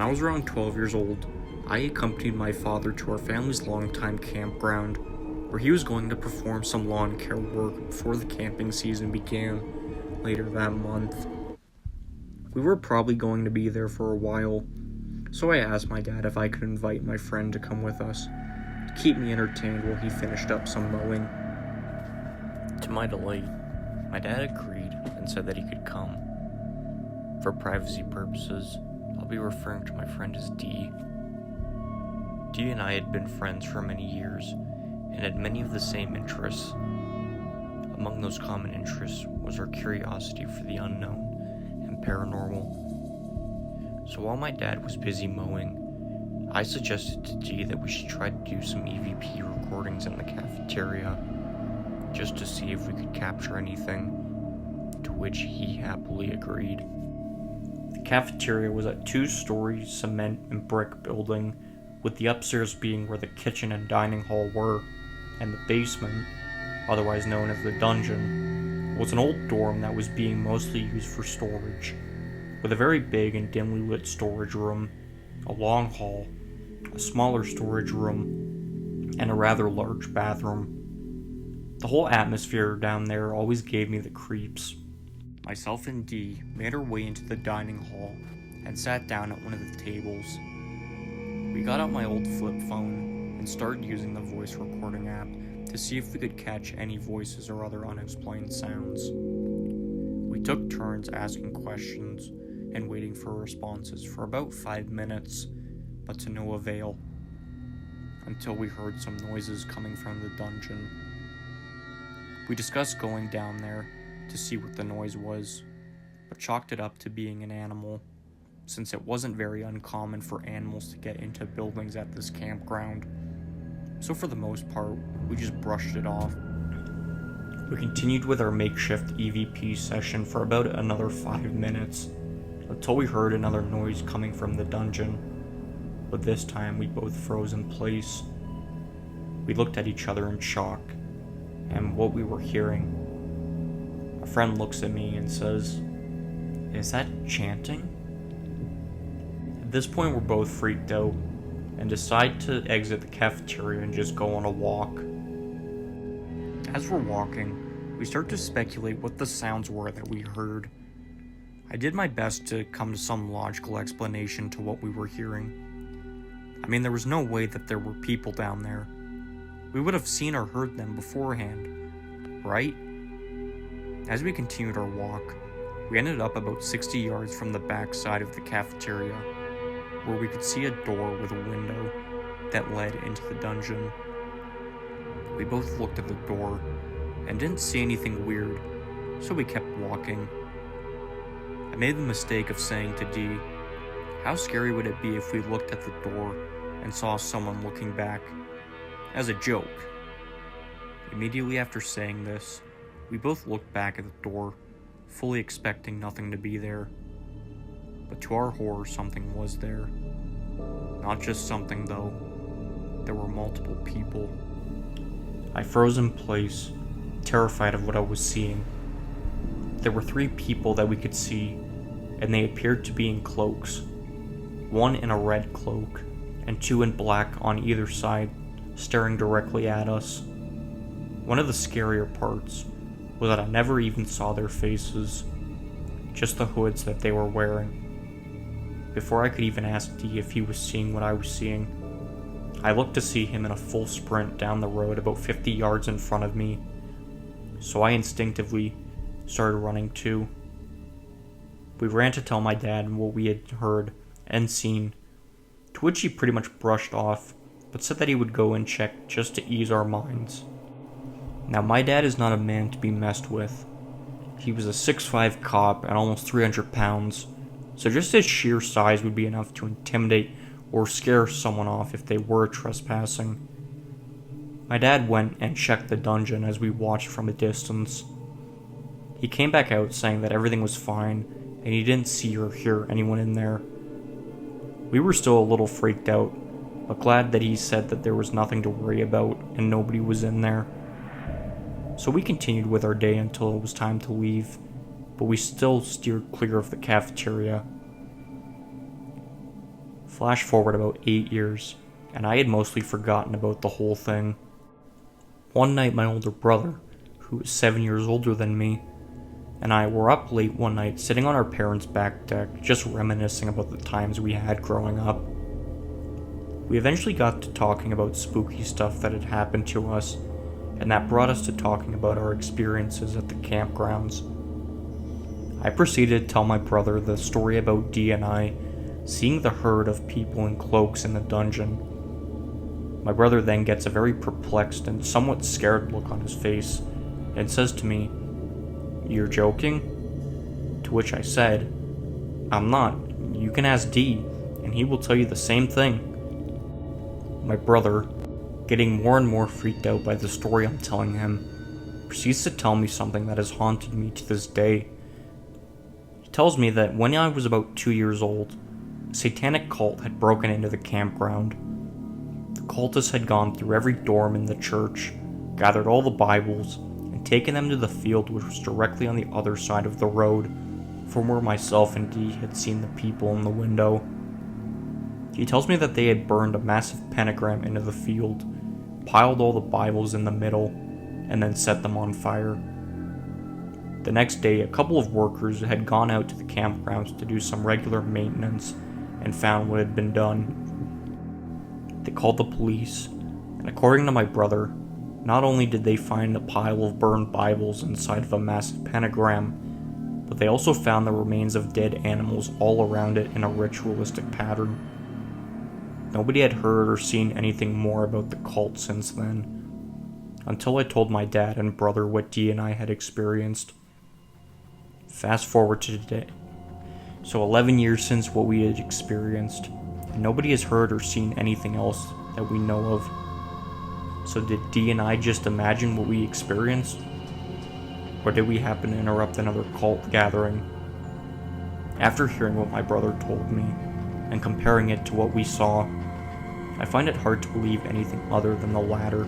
I was around 12 years old, I accompanied my father to our family's longtime campground, where he was going to perform some lawn care work before the camping season began later that month. We were probably going to be there for a while, so I asked my dad if I could invite my friend to come with us, to keep me entertained while he finished up some mowing. To my delight, my dad agreed and said that he could come. For privacy purposes, I'll be referring to my friend as D. D and I had been friends for many years and had many of the same interests. Among those common interests was our curiosity for the unknown and paranormal. So while my dad was busy mowing, I suggested to D that we should try to do some EVP recordings in the cafeteria, just to see if we could capture anything, to which he happily agreed. The cafeteria was a 2-story cement and brick building, with the upstairs being where the kitchen and dining hall were, and the basement, otherwise known as the dungeon, was an old dorm that was being mostly used for storage, with a very big and dimly lit storage room, a long hall, a smaller storage room, and a rather large bathroom. The whole atmosphere down there always gave me the creeps. Myself and Dee made our way into the dining hall and sat down at one of the tables. We got out my old flip phone and started using the voice recording app to see if we could catch any voices or other unexplained sounds. We took turns asking questions and waiting for responses for about 5 minutes, but to no avail, until we heard some noises coming from the dungeon. We discussed going down there to see what the noise was, but chalked it up to being an animal, since it wasn't very uncommon for animals to get into buildings at this campground. So for the most part, we just brushed it off. We continued with our makeshift EVP session for about another 5 minutes, until we heard another noise coming from the dungeon, but this time we both froze in place. We looked at each other in shock, and what we were hearing. A friend looks at me and says, "Is that chanting?" At this point we're both freaked out, and decide to exit the cafeteria and just go on a walk. As we're walking, we start to speculate what the sounds were that we heard. I did my best to come to some logical explanation to what we were hearing. I mean, there was no way that there were people down there. We would have seen or heard them beforehand, right? As we continued our walk, we ended up about 60 yards from the back side of the cafeteria, where we could see a door with a window that led into the dungeon. We both looked at the door and didn't see anything weird, so we kept walking. I made the mistake of saying to Dee, "How scary would it be if we looked at the door and saw someone looking back?" As a joke. Immediately after saying this, we both looked back at the door, fully expecting nothing to be there. But to our horror, something was there. Not just something though, there were multiple people. I froze in place, terrified of what I was seeing. There were 3 people that we could see, and they appeared to be in cloaks. 1 in a red cloak, and 2 in black on either side, staring directly at us. One of the scarier parts was that I never even saw their faces, just the hoods that they were wearing. Before I could even ask D if he was seeing what I was seeing, I looked to see him in a full sprint down the road about 50 yards in front of me, so I instinctively started running too. We ran to tell my dad what we had heard and seen, to which he pretty much brushed off, but said that he would go and check just to ease our minds. Now, my dad is not a man to be messed with. He was a 6'5" cop and almost 300 pounds, so just his sheer size would be enough to intimidate or scare someone off if they were trespassing. My dad went and checked the dungeon as we watched from a distance. He came back out saying that everything was fine and he didn't see or hear anyone in there. We were still a little freaked out, but glad that he said that there was nothing to worry about and nobody was in there. So we continued with our day until it was time to leave, but we still steered clear of the cafeteria. Flash forward about 8 years, and I had mostly forgotten about the whole thing. One night, my older brother, who was 7 years older than me, and I were up late one night sitting on our parents' back deck, just reminiscing about the times we had growing up. We eventually got to talking about spooky stuff that had happened to us, and that brought us to talking about our experiences at the campgrounds. I proceeded to tell my brother the story about Dee and I seeing the herd of people in cloaks in the dungeon. My brother then gets a very perplexed and somewhat scared look on his face and says to me, "You're joking?" To which I said, "I'm not. You can ask Dee, and he will tell you the same thing." My brother, getting more and more freaked out by the story I'm telling him, proceeds to tell me something that has haunted me to this day. He tells me that when I was about 2 years old, a satanic cult had broken into the campground. The cultists had gone through every dorm in the church, gathered all the Bibles, and taken them to the field which was directly on the other side of the road, from where myself and Dee had seen the people in the window. He tells me that they had burned a massive pentagram into the field, piled all the Bibles in the middle, and then set them on fire. The next day, a couple of workers had gone out to the campgrounds to do some regular maintenance and found what had been done. They called the police, and according to my brother, not only did they find a pile of burned Bibles inside of a massive pentagram, but they also found the remains of dead animals all around it in a ritualistic pattern. Nobody had heard or seen anything more about the cult since then, until I told my dad and brother what Dee and I had experienced. Fast forward to today. So 11 years since what we had experienced, and nobody has heard or seen anything else that we know of. So did Dee and I just imagine what we experienced? Or did we happen to interrupt another cult gathering? After hearing what my brother told me, and comparing it to what we saw, I find it hard to believe anything other than the latter.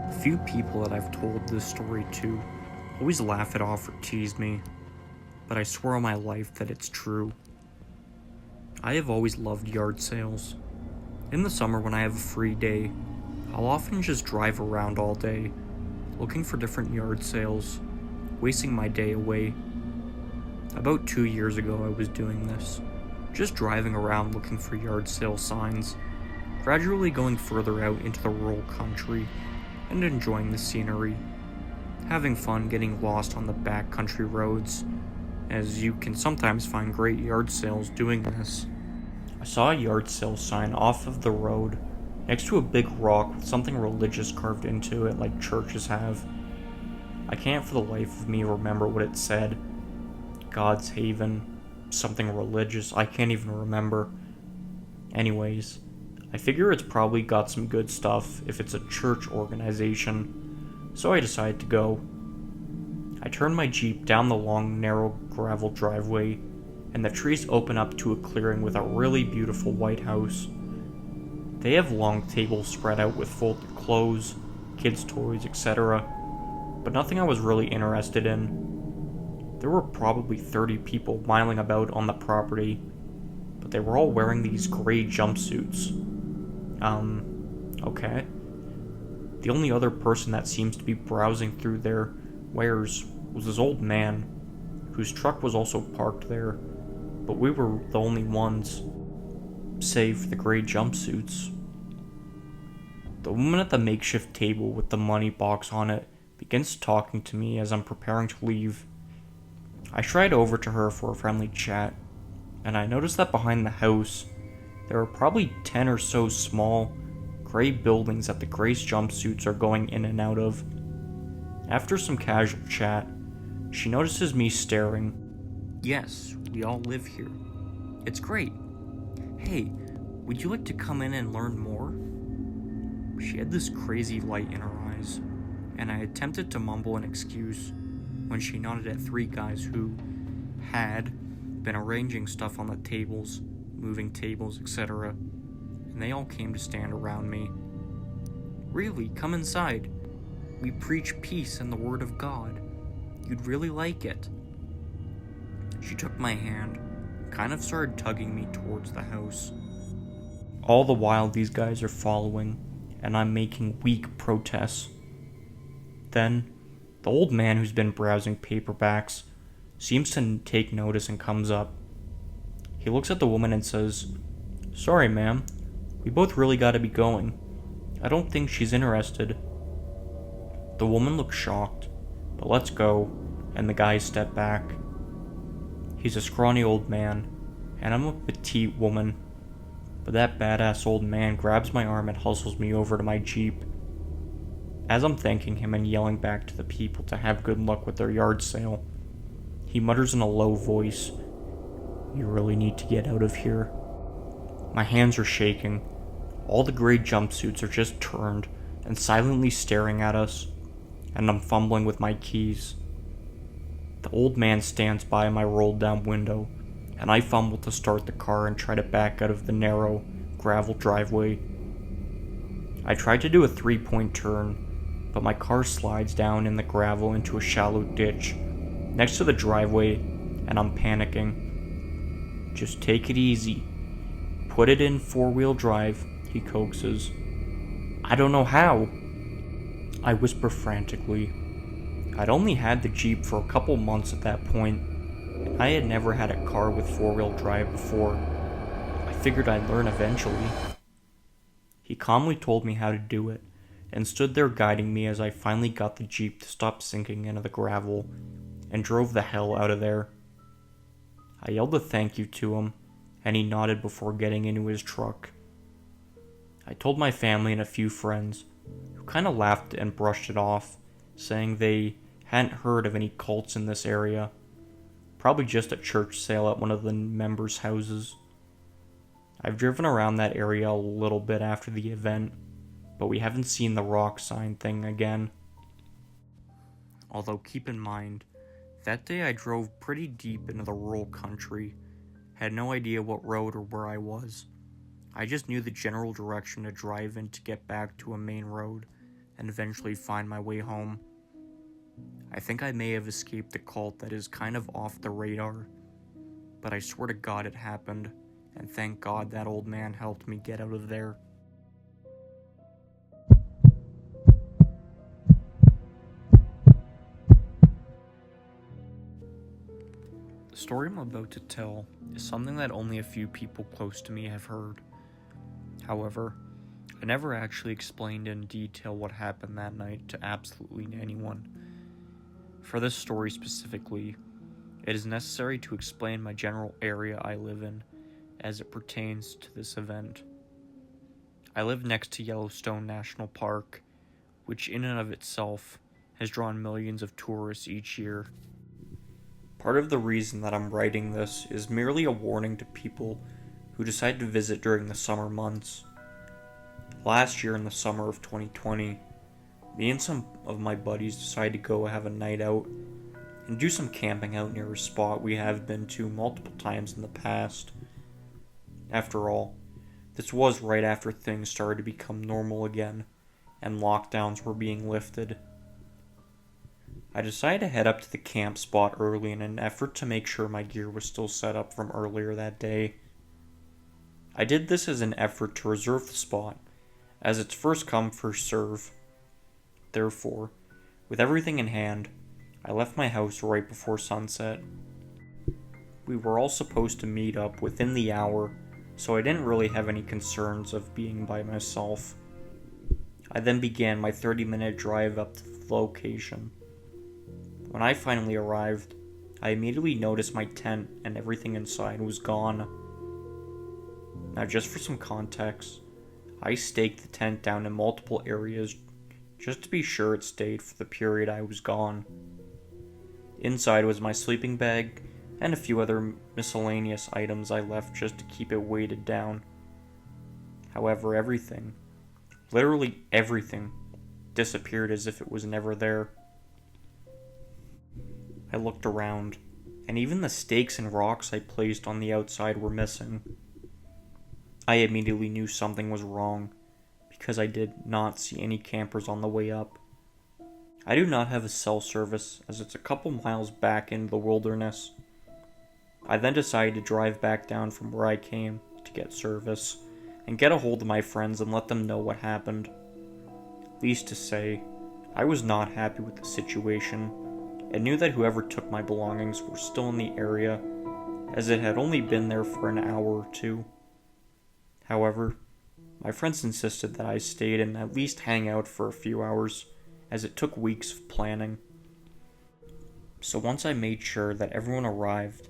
The few people that I've told this story to always laugh it off or tease me, but I swear on my life that it's true. I have always loved yard sales. In the summer when I have a free day, I'll often just drive around all day, looking for different yard sales, wasting my day away. About 2 years ago I was doing this, just driving around looking for yard sale signs, gradually going further out into the rural country and enjoying the scenery, having fun getting lost on the back country roads, as you can sometimes find great yard sales doing this. I saw a yard sale sign off of the road, next to a big rock with something religious carved into it like churches have. I can't for the life of me remember what it said. God's Haven, something religious, I can't even remember. Anyways, I figure it's probably got some good stuff if it's a church organization, so I decided to go. I turned my Jeep down the long, narrow gravel driveway, and the trees open up to a clearing with a really beautiful white house. They have long tables spread out with folded clothes, kids' toys, etc., but nothing I was really interested in. There were probably 30 people miling about on the property, but they were all wearing these gray jumpsuits. Okay. The only other person that seems to be browsing through their wares was this old man, whose truck was also parked there, but we were the only ones, save the gray jumpsuits. The woman at the makeshift table with the money box on it begins talking to me as I'm preparing to leave. I stride over to her for a friendly chat, and I notice that behind the house, there are probably 10 or so small, gray buildings that the gray jumpsuits are going in and out of. After some casual chat, she notices me staring. "Yes, we all live here. It's great. Hey, would you like to come in and learn more?" She had this crazy light in her eyes, and I attempted to mumble an excuse when she nodded at 3 guys who had been arranging stuff on the tables, moving tables, etc., and they all came to stand around me. "Really, come inside. We preach peace and the Word of God. You'd really like it." She took my hand, kind of started tugging me towards the house. All the while, these guys are following, and I'm making weak protests. Then, the old man who's been browsing paperbacks seems to take notice and comes up. He looks at the woman and says, "Sorry, ma'am, we both really gotta be going. I don't think she's interested." The woman looks shocked, but lets go, and the guys step back. He's a scrawny old man, and I'm a petite woman, but that badass old man grabs my arm and hustles me over to my Jeep. As I'm thanking him and yelling back to the people to have good luck with their yard sale, he mutters in a low voice, "You really need to get out of here." My hands are shaking. All the gray jumpsuits are just turned and silently staring at us, and I'm fumbling with my keys. The old man stands by my rolled down window, and I fumble to start the car and try to back out of the narrow, gravel driveway. I try to do a 3-point turn, but my car slides down in the gravel into a shallow ditch next to the driveway, and I'm panicking. "Just take it easy. Put it in 4-wheel drive," he coaxes. "I don't know how," I whisper frantically. I'd only had the Jeep for a couple months at that point, and I had never had a car with 4-wheel drive before. I figured I'd learn eventually. He calmly told me how to do it, and stood there guiding me as I finally got the Jeep to stop sinking into the gravel, and drove the hell out of there. I yelled a thank you to him, and he nodded before getting into his truck. I told my family and a few friends, who kind of laughed and brushed it off, saying they hadn't heard of any cults in this area. Probably just a church sale at one of the members' houses. I've driven around that area a little bit after the event, but we haven't seen the rock sign thing again. Although keep in mind, that day I drove pretty deep into the rural country, had no idea what road or where I was. I just knew the general direction to drive in to get back to a main road, and eventually find my way home. I think I may have escaped a cult that is kind of off the radar, but I swear to God it happened, and thank God that old man helped me get out of there. The story I'm about to tell is something that only a few people close to me have heard. However, I never actually explained in detail what happened that night to absolutely anyone. For this story specifically, it is necessary to explain my general area I live in as it pertains to this event. I live next to Yellowstone National Park, which in and of itself has drawn millions of tourists each year. Part of the reason that I'm writing this is merely a warning to people who decide to visit during the summer months. Last year in the summer of 2020, me and some of my buddies decided to go have a night out and do some camping out near a spot we have been to multiple times in the past. After all, this was right after things started to become normal again and lockdowns were being lifted. I decided to head up to the camp spot early in an effort to make sure my gear was still set up from earlier that day. I did this as an effort to reserve the spot, as it's first come first serve. Therefore, with everything in hand, I left my house right before sunset. We were all supposed to meet up within the hour, so I didn't really have any concerns of being by myself. I then began my 30-minute drive up to the location. When I finally arrived, I immediately noticed my tent and everything inside was gone. Now, just for some context, I staked the tent down in multiple areas just to be sure it stayed for the period I was gone. Inside was my sleeping bag and a few other miscellaneous items I left just to keep it weighted down. However, everything, literally everything, disappeared as if it was never there. I looked around, and even the stakes and rocks I placed on the outside were missing. I immediately knew something was wrong, because I did not see any campers on the way up. I do not have a cell service as it's a couple miles back into the wilderness. I then decided to drive back down from where I came to get service and get a hold of my friends and let them know what happened. Least to say, I was not happy with the situation and knew that whoever took my belongings were still in the area, as it had only been there for an hour or two. However, my friends insisted that I stayed and at least hang out for a few hours, as it took weeks of planning. So once I made sure that everyone arrived,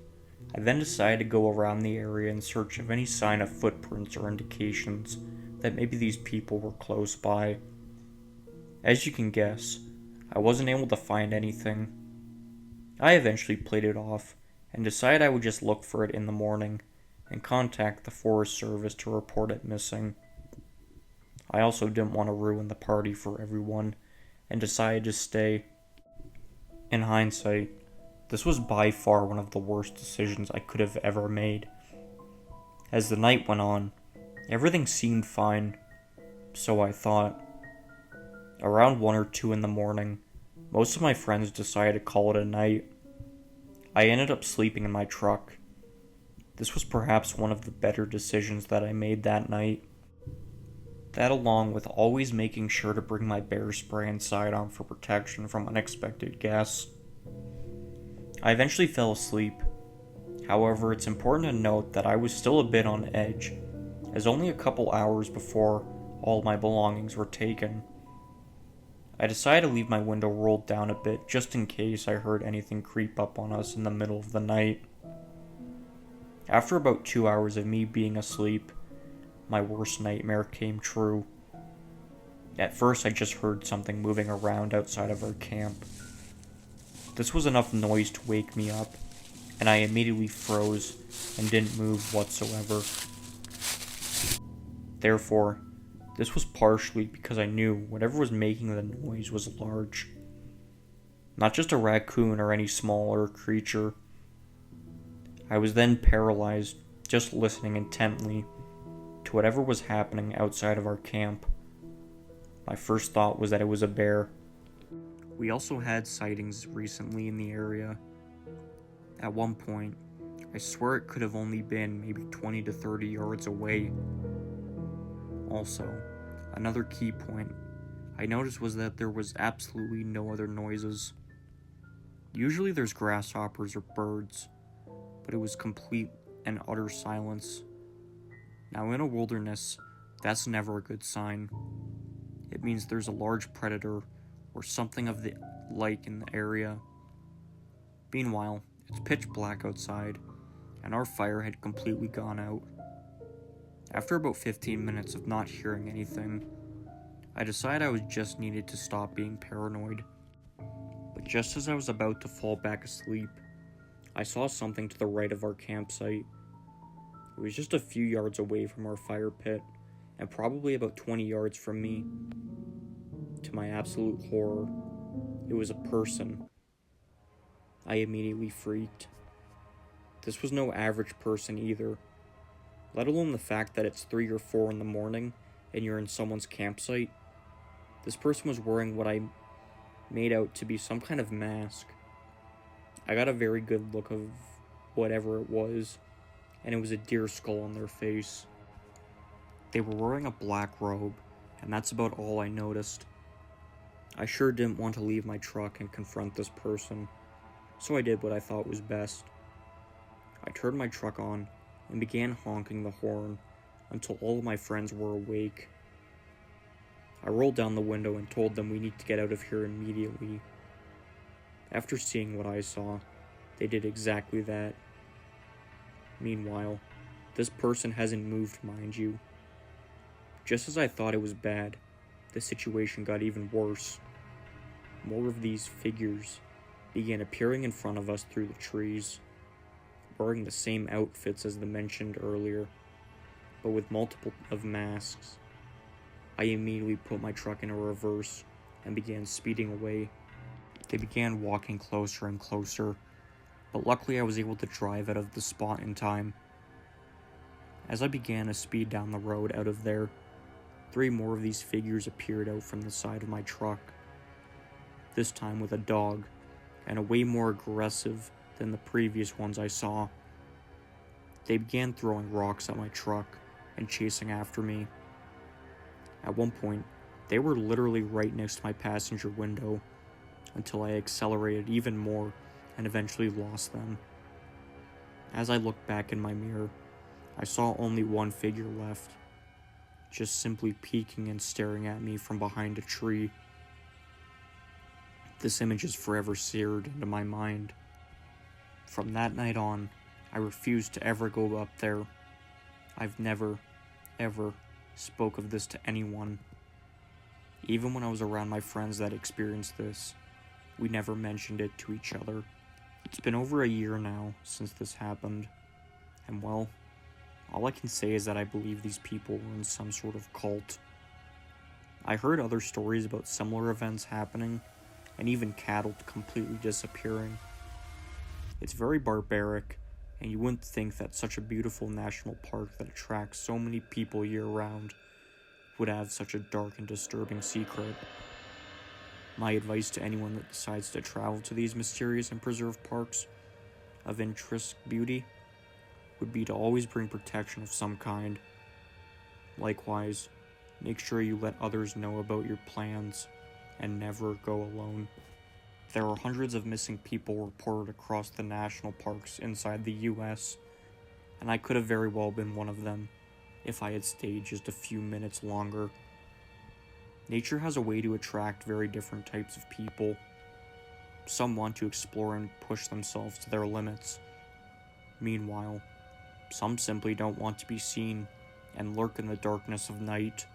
I then decided to go around the area in search of any sign of footprints or indications that maybe these people were close by. As you can guess, I wasn't able to find anything. I eventually played it off and decided I would just look for it in the morning and contact the Forest Service to report it missing. I also didn't want to ruin the party for everyone and decided to stay. In hindsight, this was by far one of the worst decisions I could have ever made. As the night went on, everything seemed fine, so I thought. Around 1 or 2 in the morning, most of my friends decided to call it a night. I ended up sleeping in my truck. This was perhaps one of the better decisions that I made that night. That, along with always making sure to bring my bear spray inside on for protection from unexpected guests. I eventually fell asleep. However, it's important to note that I was still a bit on edge, as only a couple hours before all my belongings were taken. I decided to leave my window rolled down a bit just in case I heard anything creep up on us in the middle of the night. After about 2 hours of me being asleep, my worst nightmare came true. At first, I just heard something moving around outside of our camp. This was enough noise to wake me up, and I immediately froze and didn't move whatsoever. Therefore, this was partially because I knew whatever was making the noise was large. Not just a raccoon or any smaller creature. I was then paralyzed, just listening intently to whatever was happening outside of our camp. My first thought was that it was a bear. We also had sightings recently in the area. At one point, I swear it could have only been maybe 20 to 30 yards away. Also, another key point I noticed was that there was absolutely no other noises. Usually there's grasshoppers or birds, but it was complete and utter silence. Now in a wilderness, that's never a good sign. It means there's a large predator or something of the like in the area. Meanwhile, it's pitch black outside, and our fire had completely gone out. After about 15 minutes of not hearing anything, I decided I was just needed to stop being paranoid. But just as I was about to fall back asleep, I saw something to the right of our campsite. It was just a few yards away from our fire pit, and probably about 20 yards from me. To my absolute horror, it was a person. I immediately freaked. This was no average person either, let alone the fact that it's 3 or 4 in the morning and you're in someone's campsite. This person was wearing what I made out to be some kind of mask. I got a very good look of whatever it was, and it was a deer skull on their face. They were wearing a black robe, and that's about all I noticed. I sure didn't want to leave my truck and confront this person, so I did what I thought was best. I turned my truck on and began honking the horn until all of my friends were awake. I rolled down the window and told them we need to get out of here immediately. After seeing what I saw, they did exactly that. Meanwhile, this person hasn't moved, mind you. Just as I thought it was bad, the situation got even worse. More of these figures began appearing in front of us through the trees, wearing the same outfits as the mentioned earlier, but with multiple of masks. I immediately put my truck in a reverse and began speeding away. They began walking closer and closer, but luckily I was able to drive out of the spot in time. As I began to speed down the road out of there, 3 more of these figures appeared out from the side of my truck. this time with a dog, and a way more aggressive than the previous ones I saw. They began throwing rocks at my truck and chasing after me. At one point, they were literally right next to my passenger window until I accelerated even more and eventually lost them. As I looked back in my mirror, I saw only one figure left, just simply peeking and staring at me from behind a tree. This image is forever seared into my mind. From that night on, I refused to ever go up there. I've never, ever spoke of this to anyone. Even when I was around my friends that experienced this, we never mentioned it to each other. It's been over a year now since this happened, and well, all I can say is that I believe these people were in some sort of cult. I heard other stories about similar events happening, and even cattle completely disappearing. It's very barbaric, and you wouldn't think that such a beautiful national park that attracts so many people year-round would have such a dark and disturbing secret. My advice to anyone that decides to travel to these mysterious and preserved parks of intrinsic beauty would be to always bring protection of some kind. Likewise, make sure you let others know about your plans and never go alone. There are hundreds of missing people reported across the national parks inside the US, and I could have very well been one of them if I had stayed just a few minutes longer. Nature has a way to attract very different types of people. Some want to explore and push themselves to their limits. Meanwhile, some simply don't want to be seen and lurk in the darkness of night.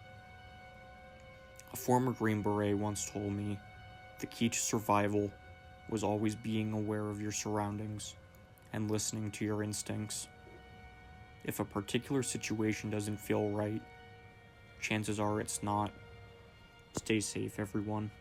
A former Green Beret once told me, the key to survival was always being aware of your surroundings and listening to your instincts. If a particular situation doesn't feel right, chances are it's not. Stay safe, everyone.